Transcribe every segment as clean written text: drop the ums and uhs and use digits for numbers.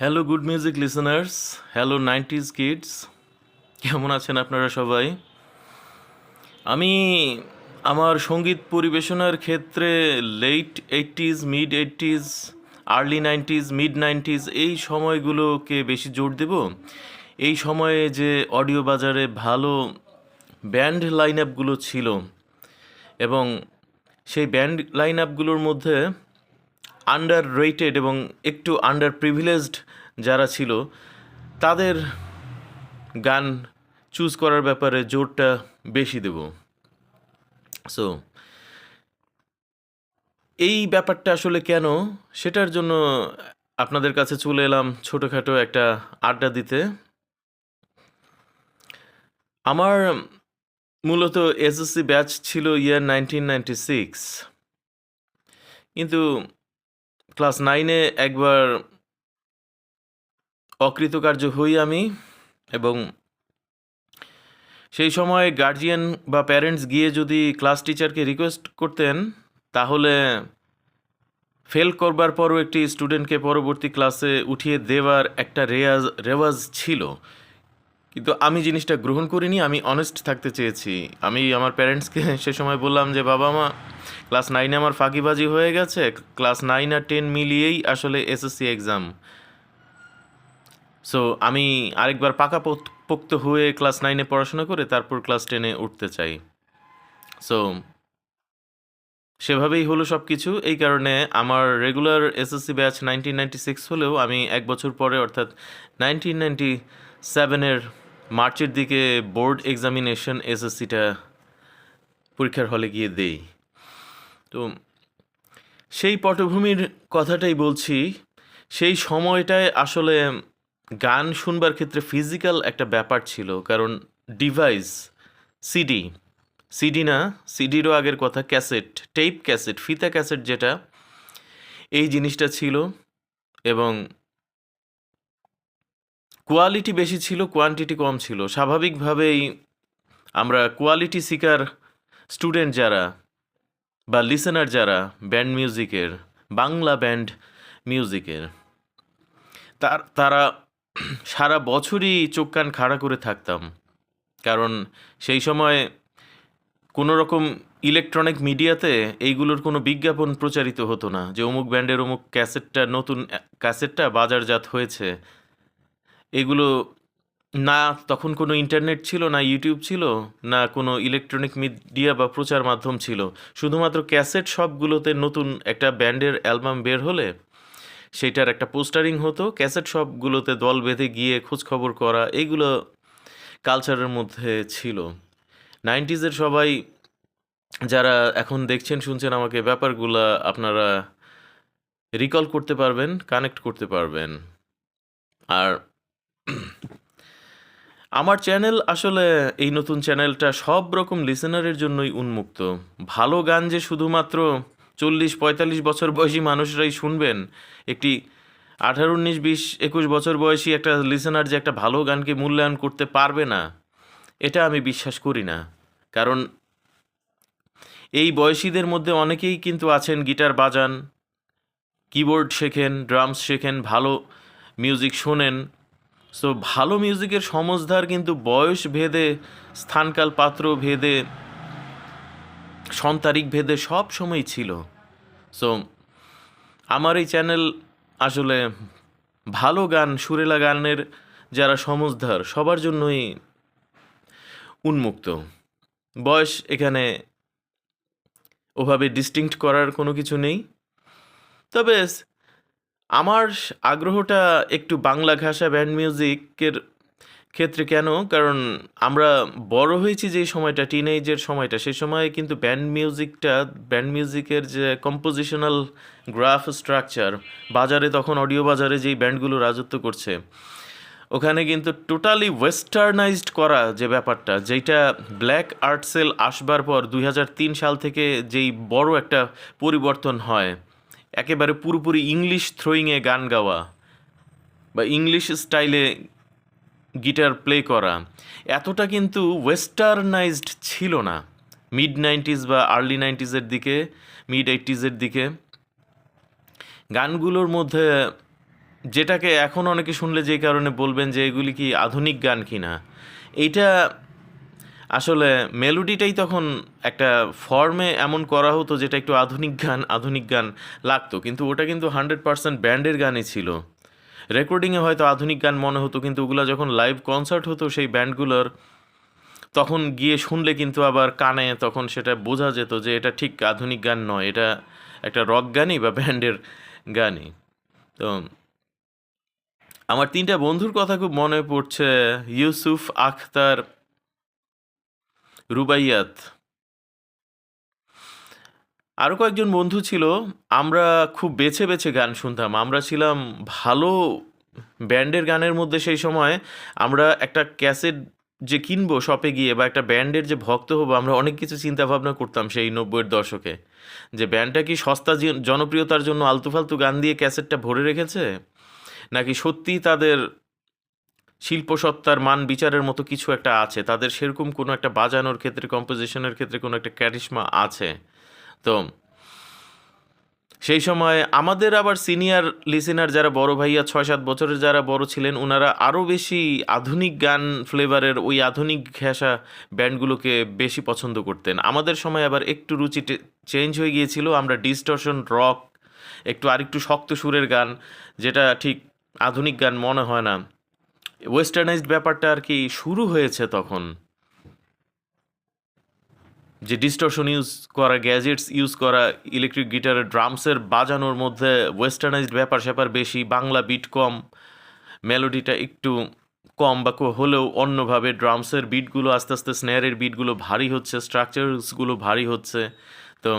Hello good music listeners, hello 90s kids, কেমন আছেন আপনারা সবাই? আমি আমার সঙ্গীত পরিবেশনার ক্ষেত্রে late 80s, mid 80s, early 90s, mid 90s এই সময়গুলোকে বেশি জোর দেব। এই সময়ে যে অডিও বাজারে ভালো ব্যান্ড লাইন আপগুলো ছিল এবং সেই ব্যান্ড লাইন আপগুলোর মধ্যে আন্ডার রেটেড এবং একটু আন্ডার প্রিভিলেজড যারা ছিল তাদের গান চুজ করার ব্যাপারে জোরটা বেশি দেব। সো এই ব্যাপারটা আসলে কেন, সেটার জন্য আপনাদের কাছে চলে এলাম ছোটোখাটো একটা আড্ডা দিতে। আমার মূলত এসএসসি ব্যাচ ছিল ইয়ার 1996, কিন্তু ক্লাস 9-এ একবার অকৃতকার্য হই আমি, এবং সেই সময় গার্জিয়ান বা প্যারেন্টস গিয়ে যদি ক্লাস টিচারকে রিকোয়েস্ট করতেন তাহলে ফেল করবার পরও একটি স্টুডেন্টকে পরবর্তী ক্লাসে উঠিয়ে দেওয়ার একটা রেওয়াজ ছিল। কিন্তু আমি জিনিসটা গ্রহণ করিনি, আমি অনেস্ট থাকতে চেয়েছি। আমি আমার প্যারেন্টসকে সে সময় বললাম যে বাবা মা, ক্লাস 9-এ আমার ফাঁকিবাজি হয়ে গেছে, ক্লাস 9 আর 10 মিলিয়েই আসলে এসএসসি এক্সাম। সো আমি আরেকবার পোক্ত হয়ে ক্লাস 9-এ পড়াশোনা করে তারপর ক্লাস 10-এ উঠতে চাই। সো সেভাবেই হলো সব কিছু। এই কারণে আমার রেগুলার এসএসসি ব্যাচ 1996 হলেও আমি এক বছর পরে অর্থাৎ 1997-এর মার্চের দিকে বোর্ড এক্সামিনেশন এসএসসিটা পরীক্ষার হলে গিয়ে দেই। তো সেই পটভূমির কথাটাই বলছি। সেই সময়টায় আসলে গান শুনবার ক্ষেত্রে ফিজিক্যাল একটা ব্যাপার ছিল, কারণ ডিভাইস, সিডি সিডি না, সিডিরও আগের কথা, ক্যাসেট, টেপ ক্যাসেট, ফিতা ক্যাসেট, যেটা এই জিনিসটা ছিল, এবং কোয়ালিটি বেশি ছিল, কোয়ান্টিটি কম ছিল। স্বাভাবিকভাবেই আমরা কোয়ালিটি সিকার স্টুডেন্ট যারা বা লিসেনার যারা ব্যান্ড মিউজিকের, বাংলা ব্যান্ড মিউজিকের, তারা সারা বছরই চোখ কান খাড়া করে থাকতাম। কারণ সেই সময় কোনো রকম ইলেকট্রনিক মিডিয়াতে এইগুলোর কোনো বিজ্ঞাপন প্রচারিত হতো না যে অমুক ব্যান্ডের অমুক ক্যাসেটটা, নতুন ক্যাসেটটা বাজারজাত হয়েছে। এগুলো না, তখন কোনো ইন্টারনেট ছিল না, ইউটিউব ছিল না, কোনো ইলেকট্রনিক মিডিয়া বা প্রচার মাধ্যম ছিল। শুধুমাত্র ক্যাসেট শপগুলোতে নতুন একটা ব্যান্ডের অ্যালবাম বের হলে সেইটার একটা পোস্টারিং হতো, ক্যাসেট শপগুলোতে দল বেঁধে গিয়ে খোঁজখবর করা, এইগুলো কালচারের মধ্যে ছিল। 90s-এর সবাই যারা এখন দেখছেন শুনছেন আমাকে, ব্যাপারগুলা আপনারা রিকল করতে পারবেন, কানেক্ট করতে পারবেন। আর আমার চ্যানেল আসলে, এই নতুন চ্যানেলটা সব রকম লিসেনারের জন্যই উন্মুক্ত। ভালো গান যে শুধুমাত্র 40-45 বছর বয়সী মানুষরাই শুনবেন, একটি 18, 19, 20, 21 বছর বয়সী একটা লিসেনার যে একটা ভালো গানকে মূল্যায়ন করতে পারবে না, এটা আমি বিশ্বাস করি না। কারণ এই বয়সীদের মধ্যে অনেকেই কিন্তু আছেন গিটার বাজান, কিবোর্ড শেখেন, ড্রামস শেখেন, ভালো মিউজিক শোনেন। সো ভালো মিউজিকের সমজদার কিন্তু বয়স ভেদে, স্থানকাল পাত্র ভেদে, সন্তারিক ভেদে সব সময় ছিল। সো আমার এই চ্যানেল আসলে ভালো গান, সুরেলা গানের যারা সমজদার সবার জন্যই উন্মুক্ত। বয়স এখানে ওভাবে ডিস্টিংক্ট করার কোনো কিছু নেই। তবে আমার আগ্রহটা একটু বাংলা ভাষা ব্যান্ড মিউজিকের ক্ষেত্রে কেন, কারণ আমরা বড় হয়েছি যে সময়টা, টিনেজের সময়টা, সেই সময় কিন্তু ব্যান্ড মিউজিকের যে কম্পোজিশনাল গ্রাফ স্ট্রাকচার, বাজারে তখন অডিও বাজারে যেই ব্যান্ডগুলো রাজত্ব করছে, ওখানে কিন্তু টোটালি ওয়েস্টার্নাইজড করা যে ব্যাপারটা, যেইটা ব্ল্যাক আর্ট সেল আসবার পর 2003 সাল থেকে যেই বড় একটা পরিবর্তন হয়, একেবারে পুরোপুরি ইংলিশ থ্রোয়িংয়ে গান গাওয়া বা ইংলিশ স্টাইলে গিটার প্লে করা, এতটা কিন্তু ওয়েস্টার্নাইজড ছিল না মিড 90s বা আর্লি 90s-এর দিকে, মিড 80s-এর দিকে। গানগুলোর মধ্যে যেটাকে এখন অনেকে শুনলে যেই কারণে বলবেন যে এগুলি কি আধুনিক গান কিনা, এইটা আসলে মেলোডিটাই তখন একটা ফর্মে এমন করা হতো যেটা একটু আধুনিক গান লাগতো, কিন্তু ওটা কিন্তু 100% ব্যান্ডের গানই ছিল। রেকর্ডিংয়ে হয়তো আধুনিক গান মনে হতো, কিন্তু ওগুলো যখন লাইভ কনসার্ট হতো সেই ব্যান্ডগুলোর, তখন গিয়ে শুনলে কিন্তু আবার কানে তখন সেটা বোঝা যেত যে এটা ঠিক আধুনিক গান নয়, এটা একটা রক গানই বা ব্যান্ডের গানই। তো আমার তিনটা বন্ধুর কথা খুব মনে পড়ছে: ইউসুফ, আখতার, রুবাইয়াত। আরও কয়েকজন বন্ধু ছিল। আমরা খুব বেছে বেছে গান শুনতাম। আমরা ছিলাম ভালো ব্যান্ডের গানের মধ্যে সেই সময়। আমরা একটা ক্যাসেট যে কিনবো শপে গিয়ে বা একটা ব্যান্ডের যে ভক্ত হবো, আমরা অনেক কিছু চিন্তা ভাবনা করতাম সেই 90-এর দশকে, যে ব্যান্ডটা কি সস্তা জনপ্রিয়তার জন্য আলতু-ফালতু গান দিয়ে ক্যাসেটটা ভরে রেখেছে, নাকি সত্যিই তাদের শিল্পসত্তার মান বিচারের মতো কিছু একটা আছে, তাদের সেরকম কোনো একটা বাজানোর ক্ষেত্রে, কম্পোজিশনের ক্ষেত্রে কোনো একটা ক্যারিশমা আছে। তো সেই সময় আমাদের আবার সিনিয়র লিসেনার যারা বড় ভাইয়া 6-7 বছরের যারা বড় ছিলেন, ওনারা আরও বেশি আধুনিক গান ফ্লেভারের ওই আধুনিক ঘেঁষা ব্যান্ডগুলোকে বেশি পছন্দ করতেন। আমাদের সময় আবার একটু রুচি চেঞ্জ হয়ে গিয়েছিল। আমরা ডিস্টর্শন রক, একটু আরেকটু শক্ত সুরের গান, যেটা ঠিক আধুনিক গান মনে হয় না, ওয়েস্টার্নাইজড ব্যাপারটা আর কি শুরু হয়েছে তখন। যে ডিস্টরশন ইউজ করা, গ্যাজেটস ইউজ করা, ইলেকট্রিক গিটারের ড্রামসের বাজানোর মধ্যে ওয়েস্টার্নাইজড ব্যাপার স্যাপার বেশি, বাংলা বিট কম, মেলোডিটা একটু কম বা হলেও অন্যভাবে, ড্রামসের বিটগুলো আস্তে আস্তে, স্নেয়ারের বিটগুলো ভারী হচ্ছে, স্ট্রাকচারসগুলো ভারী হচ্ছে। তো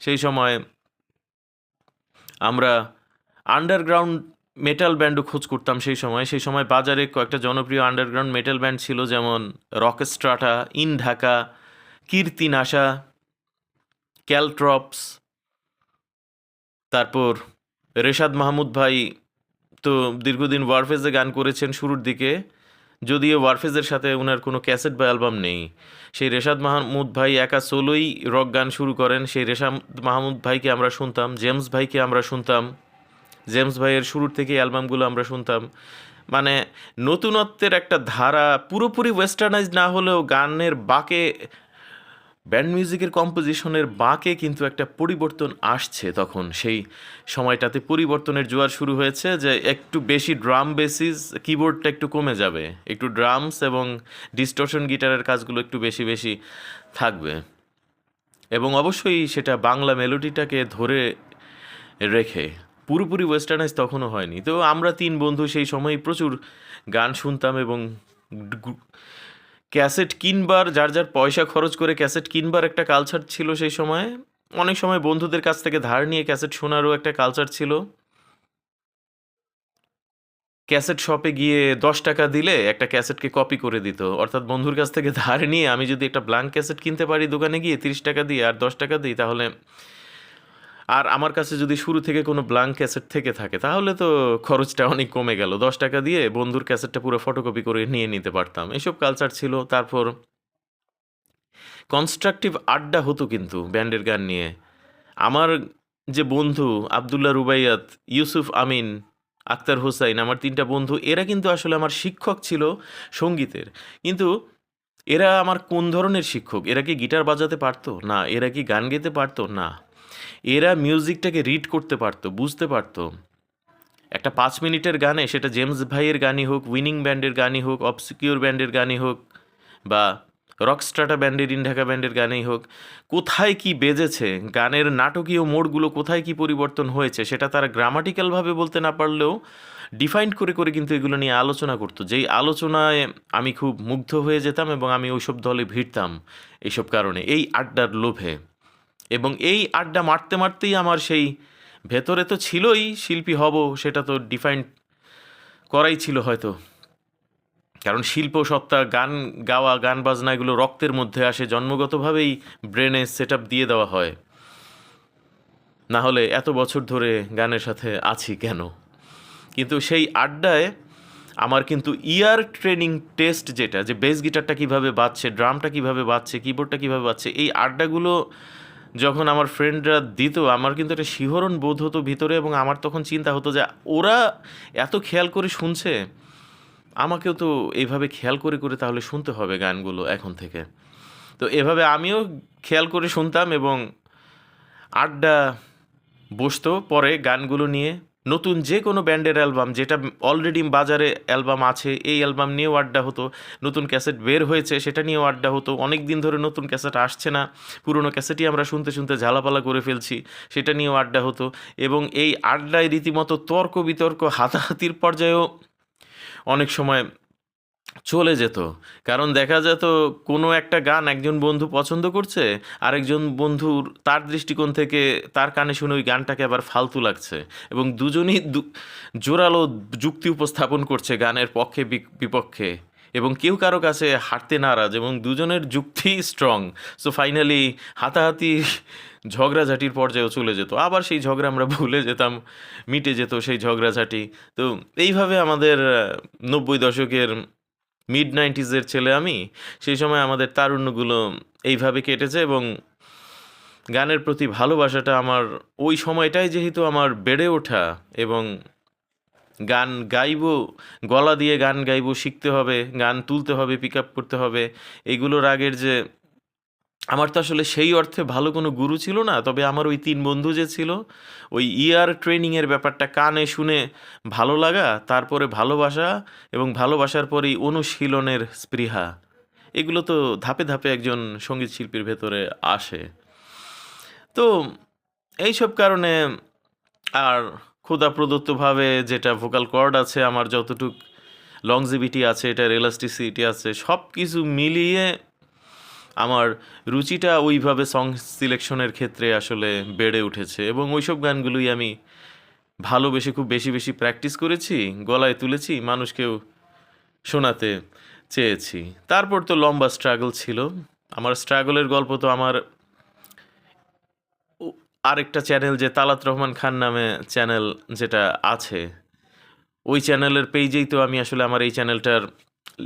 সেই সময় আমরা আন্ডারগ্রাউন্ড মেটাল ব্যান্ডও খোঁজ করতাম সেই সময় বাজারে কয়েকটা জনপ্রিয় আন্ডারগ্রাউন্ড মেটাল ব্যান্ড ছিল, যেমন রকস্ট্রাটা, ইন ঢাকা, কীর্তিনাশা, ক্যালট্রপস, তারপর রেশাদ মাহমুদ ভাই তো দীর্ঘদিন ওয়ারফেজে গান করেছেন শুরুর দিকে, যদিও ওয়ারফেজের সাথে ওনার কোনো ক্যাসেট বা অ্যালবাম নেই। সেই রেশাদ মাহমুদ ভাই একা সোলোই রক গান শুরু করেন। সেই রেশাদ মাহমুদ ভাইকে আমরা শুনতাম, জেমস ভাইকে আমরা শুনতাম, জেমস ভাইয়ের শুরুর থেকে অ্যালবামগুলো আমরা শুনতাম। মানে নতুনত্বের একটা ধারা, পুরোপুরি ওয়েস্টার্নাইজড না হলেও গানের বাঁকে, ব্যান্ড মিউজিকের কম্পোজিশনের বাঁকে কিন্তু একটা পরিবর্তন আসছে তখন। সেই সময়টাতে পরিবর্তনের জোয়ার শুরু হয়েছে, যে একটু বেশি ড্রাম বেসিস, কিবোর্ডটা একটু কমে যাবে, একটু ড্রামস এবং ডিস্টরশন গিটারের কাজগুলো একটু বেশি বেশি থাকবে, এবং অবশ্যই সেটা বাংলা মেলোডিটাকে ধরে রেখে। পুরোপুরি ওয়েস্টার্নাইজ তখনও হয়নি। তো আমরা তিন বন্ধু সেই সময় প্রচুর গান শুনতাম, এবং ক্যাসেট কিনবার, যার যার পয়সা খরচ করে ক্যাসেট কিনবার একটা কালচার ছিল সেই সময়। অনেক সময় বন্ধুদের কাছ থেকে ধার নিয়ে ক্যাসেট শোনারও একটা কালচার ছিল। ক্যাসেট শপে গিয়ে 10 টাকা দিলে একটা ক্যাসেটকে কপি করে দিত, অর্থাৎ বন্ধুর কাছ থেকে ধার নিয়ে আমি যদি একটা ব্ল্যাঙ্ক ক্যাসেট কিনতে পারি দোকানে গিয়ে 30 টাকা দিয়ে আর 10 টাকা দিই, তাহলে, আর আমার কাছে যদি শুরু থেকে কোনো ব্ল্যাঙ্ক ক্যাসেট থেকে থাকে, তাহলে তো খরচটা অনেক কমে গেল। 10 টাকা দিয়ে বন্ধুর ক্যাসেটটা পুরো ফটোকপি করে নিয়ে নিতে পারতাম। এসব কালচার ছিল। তারপর কনস্ট্রাকটিভ আড্ডা হতো কিন্তু ব্যান্ডের গান নিয়ে। আমার যে বন্ধু আবদুল্লাহ রুবাইয়াত, ইউসুফ আমিন, আক্তার হোসাইন, আমার তিনটা বন্ধু, এরা কিন্তু আসলে আমার শিক্ষক ছিল সঙ্গীতের। কিন্তু এরা আমার কোন ধরনের শিক্ষক? এরা কি গিটার বাজাতে পারতো? না। এরা কি গান গেতে পারতো? না। এরা মিউজিকটাকে রিড করতে পারতো, বুঝতে পারতো। একটা 5 মিনিটের গানে, সেটা জেমস ভাইয়ের গানই হোক, উইনিং ব্যান্ডের গানই হোক, অবসিকিউর ব্যান্ডের গানই হোক, বা রকস্ট্রাটা ব্যান্ডের, ইন ঢাকা ব্যান্ডের গানেই হোক, কোথায় কি বেজেছে, গানের নাটকীয় মোড়গুলো কোথায় কি পরিবর্তন হয়েছে, সেটা তারা গ্রামাটিক্যালভাবে বলতে না পারলেও ডিফাইন করে করে কিন্তু এগুলো নিয়ে আলোচনা করতো, যেই আলোচনায় আমি খুব মুগ্ধ হয়ে যেতাম, এবং আমি ওইসব দলে ভিড়তাম এইসব কারণে, এই আড্ডার লোভে। এবং এই আড্ডা মারতে মারতেই আমার সেই ভেতরে তো ছিলই শিল্পী হব, সেটা তো ডিফাইন করাই ছিল হয়তো, কারণ শিল্প সত্তা, গান গাওয়া, গান বাজনা, এগুলো রক্তের মধ্যে আসে, জন্মগতভাবেই ব্রেনে সেট আপ দিয়ে দেওয়া হয়। না হলে এত বছর ধরে গানের সাথে আছি কেন? কিন্তু সেই আড্ডায় আমার কিন্তু ইয়ার ট্রেনিং টেস্ট, যেটা যে বেস গিটারটা কীভাবে বাজছে, ড্রামটা কীভাবে বাজছে, কিবোর্ডটা কীভাবে বাজছে, এই আড্ডাগুলো যখন আমার ফ্রেন্ডরা দিত আমার কিন্তু একটা শিহরণ বোধ হতো ভিতরে, এবং আমার তখন চিন্তা হতো যে ওরা এত খেয়াল করে শুনছে, আমাকেও তো এইভাবে খেয়াল করে করে তাহলে শুনতে হবে গানগুলো এখন থেকে। তো এভাবে আমিও খেয়াল করে শুনতাম, এবং আড্ডা বসতো পরে গানগুলো নিয়ে। নতুন যে কোনো ব্যান্ডের অ্যালবাম, যেটা অলরেডি বাজারে অ্যালবাম আছে, এই অ্যালবাম নিয়েও আড্ডা হতো। নতুন ক্যাসেট বের হয়েছে সেটা নিয়েও আড্ডা হতো। অনেক দিন ধরে নতুন ক্যাসেট আসছে না, পুরনো ক্যাসেটই আমরা শুনতে শুনতে ঝালাপালা করে ফেলছি, সেটা নিয়েও আড্ডা হতো। এবং এই আড্ডায় রীতিমতো তর্ক বিতর্ক, হাতাহাতির পর্যায়েও অনেক সময় চলে যেত। কারণ দেখা যেত কোনো একটা গান একজন বন্ধু পছন্দ করছে, আরেকজন বন্ধুর তার দৃষ্টিকোণ থেকে তার কানে শুনে ওই গানটাকে আবার ফালতু লাগছে, এবং দুজনই জোরালো যুক্তি উপস্থাপন করছে গানের পক্ষে বিপক্ষে, এবং কেউ কারো কাছে হারতে নারাজ, এবং দুজনের যুক্তি স্ট্রং। সো ফাইনালি হাতাহাতি ঝগড়াঝাটির পর্যায়েও চলে যেত। আবার সেই ঝগড়া আমরা ভুলে যেতাম, মিটে যেত সেই ঝগড়াঝাটি। তো এইভাবে আমাদের 90 দশকের মিড 90s-এর ছেলে আমি, সেই সময় আমাদের তারুণ্যগুলো এইভাবে কেটেছে। এবং গানের প্রতি ভালোবাসাটা আমার ওই সময়টাই যেহেতু আমার বেড়ে ওঠা, এবং গান গাইবো, গলা দিয়ে গান গাইবো শিখতে হবে, গান তুলতে হবে, পিক আপ করতে হবে, এগুলোর আগের যে আমার তো আসলে সেই অর্থে ভালো কোনো গুরু ছিল না। তবে আমার ওই 3 বন্ধু যে ছিল, ওই ইয়ার ট্রেনিংয়ের ব্যাপারটা, কানে শুনে ভালো লাগা, তারপরে ভালোবাসা, এবং ভালোবাসার পরেই অনুশীলনের স্পৃহা, এগুলো তো ধাপে ধাপে একজন সঙ্গীত শিল্পীর ভেতরে আসে। তো এইসব কারণে, আর খোদা প্রদত্তভাবে যেটা ভোকাল কর্ড আছে আমার, যতটুক লংজিভিটি আছে, এটার এলাস্টিসিটি আছে, সব কিছু মিলিয়ে আমার রুচিটা ওইভাবে সং সিলেকশনের ক্ষেত্রে আসলে বেড়ে উঠেছে। এবং ওইসব গানগুলোই আমি ভালোবেসে খুব বেশি বেশি প্র্যাকটিস করেছি, গলায় তুলেছি, মানুষকেও শোনাতে চেয়েছি। তারপর তো লম্বা স্ট্রাগল ছিল। আমার স্ট্রাগলের গল্প তো আমার আরেকটা চ্যানেল, যে তালাত রহমান খান নামে চ্যানেল যেটা আছে, ওই চ্যানেলের পেজেই তো আমি আসলে আমার এই চ্যানেলটার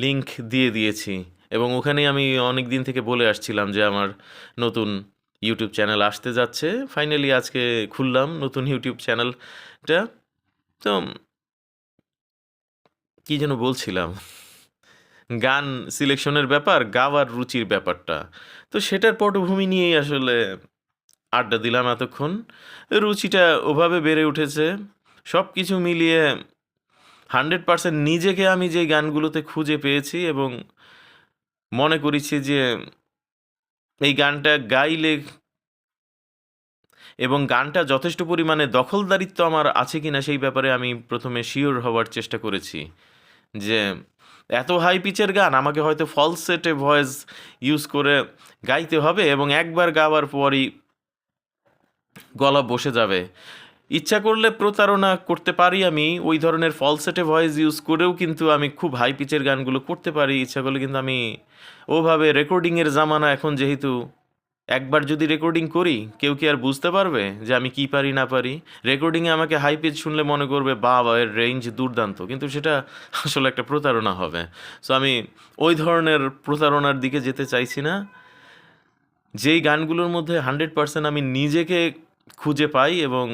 লিংক দিয়ে দিয়েছি। এবং ওখানেই আমি অনেক দিন থেকে বলে আসছিলাম যে আমার নতুন ইউটিউব চ্যানেল আসতে যাচ্ছে। ফাইনালি আজকে খুললাম নতুন ইউটিউব চ্যানেলটা। তো কি যেন বলছিলাম, গান সিলেকশনের ব্যাপার, গাওয়ার রুচির ব্যাপারটা, তো সেটার পটভূমি নিয়েই আসলে আড্ডা দিলাম এতক্ষণ। রুচিটা ওভাবে বেড়ে উঠেছে, সব কিছু মিলিয়ে 100% নিজেকে আমি যে গানগুলোতে খুঁজে পেয়েছি, এবং মনে করেছি যে এই গানটা গাইলে, এবং গানটা যথেষ্ট পরিমাণে দখলদারিত্ব আমার আছে কিনা সেই ব্যাপারে আমি প্রথমে শিওর হওয়ার চেষ্টা করেছি। যে এত হাই পিচের গান আমাকে হয়তো ফলসেটে ভয়েস ইউজ করে গাইতে হবে, এবং একবার গাওয়ার পরই গলা বসে যাবে। ইচ্ছা করলে প্রতারণা করতে পারি আমি, ওই ধরনের ফলসেটে ভয়েস ইউজ করেও কিন্তু আমি খুব হাই পিচের গানগুলো করতে পারি ইচ্ছা করলে। কিন্তু আমি ওভাবে, রেকর্ডিংয়ের জামানা এখন যেহেতু, একবার যদি রেকর্ডিং করি কেউ কি আর বুঝতে পারবে যে আমি কি পারি না পারি? রেকর্ডিংয়ে আমাকে হাই পিচ শুনলে মনে করবে বাবা এর রেঞ্জ দুর্দান্ত, কিন্তু সেটা আসলে একটা প্রতারণা হবে। সো আমি ওই ধরনের প্রতারণার দিকে যেতে চাইছি না। যেই গানগুলোর মধ্যে 100% আমি নিজেকে খুঁজে পাই এবং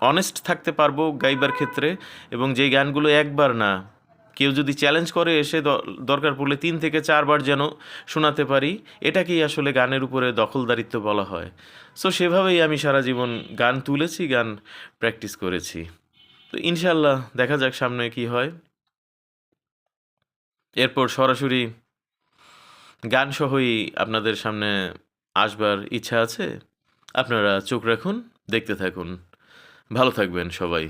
অনেস্ট থাকতে পারবো গাইবার ক্ষেত্রে, এবং যেই গানগুলো একবার না, কেউ যদি চ্যালেঞ্জ করে এসে দরকার পড়লে 3 থেকে 4 বার যেন শোনাতে পারি, এটাকেই আসলে গানের উপরে দখলদারিত্ব বলা হয়। সো সেভাবেই আমি সারা জীবন গান তুলেছি, গান প্র্যাকটিস করেছি। তো ইনশাল্লাহ দেখা যাক সামনে কি হয়। এরপর সরাসরি গান সহই আপনাদের সামনে আসবার ইচ্ছা আছে। আপনারা চোখ রাখুন, দেখতে থাকুন। ভালো থাকবেন সবাই।